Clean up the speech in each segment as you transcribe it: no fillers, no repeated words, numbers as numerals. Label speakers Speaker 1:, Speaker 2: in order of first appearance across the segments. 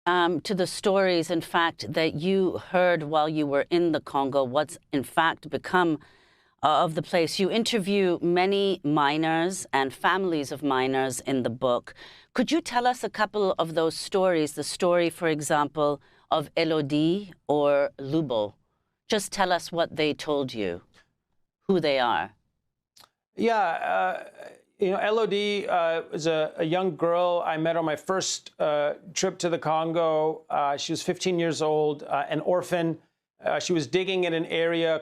Speaker 1: to the stories, in fact, that you heard while you were in the Congo, what's in fact become of the place. You interview many miners and families of miners in the book. Could you tell us a couple of those stories? The story, for example, of Elodie or Lubo. Just tell us what they told you, who they are.
Speaker 2: Yeah, Elodie is a young girl I met on my first trip to the Congo. She was 15 years old, an orphan. She was digging in an area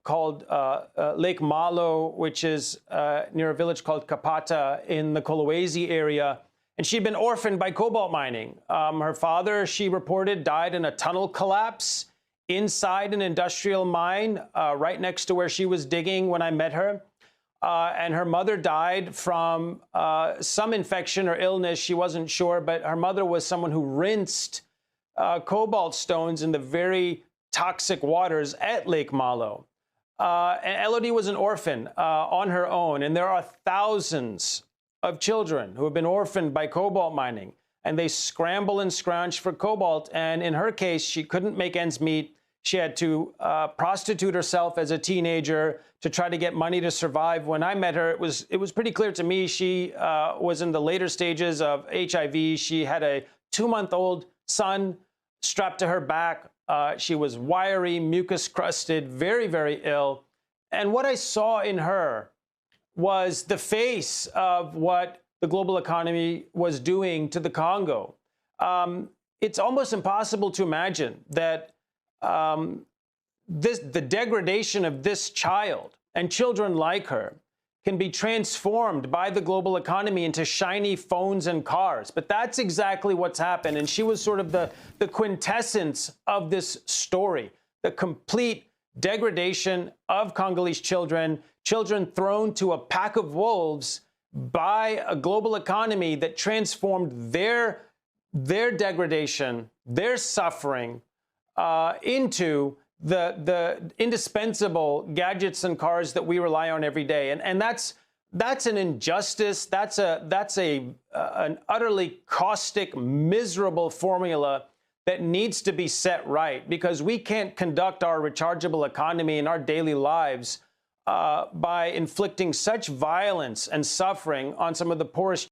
Speaker 2: called Lake Malo, which is near a village called Kapata in the Kolwezi area. And she'd been orphaned by cobalt mining. Her father, she reported, died in a tunnel collapse inside an industrial mine right next to where she was digging when I met her. And her mother died from some infection or illness. She wasn't sure, but her mother was someone who rinsed cobalt stones in the very toxic waters at Lake Malo. And Elodie was an orphan on her own. And there are thousands of children who have been orphaned by cobalt mining. And they scramble and scrounge for cobalt. And in her case, she couldn't make ends meet. She had to prostitute herself as a teenager to try to get money to survive. When I met her, it was pretty clear to me she was in the later stages of HIV. She had a 2-month-old son strapped to her back. She was wiry, mucus-crusted, very, very ill. And what I saw in her was the face of what the global economy was doing to the Congo. It's almost impossible to imagine that the degradation of this child and children like her can be transformed by the global economy into shiny phones and cars. But that's exactly what's happened. And she was sort of the quintessence of this story, the complete degradation of Congolese children thrown to a pack of wolves by a global economy that transformed their degradation, their suffering, into the indispensable gadgets and cars that we rely on every day. And that's an injustice. That's an utterly caustic, miserable formula that needs to be set right, because we can't conduct our rechargeable economy in our daily lives by inflicting such violence and suffering on some of the poorest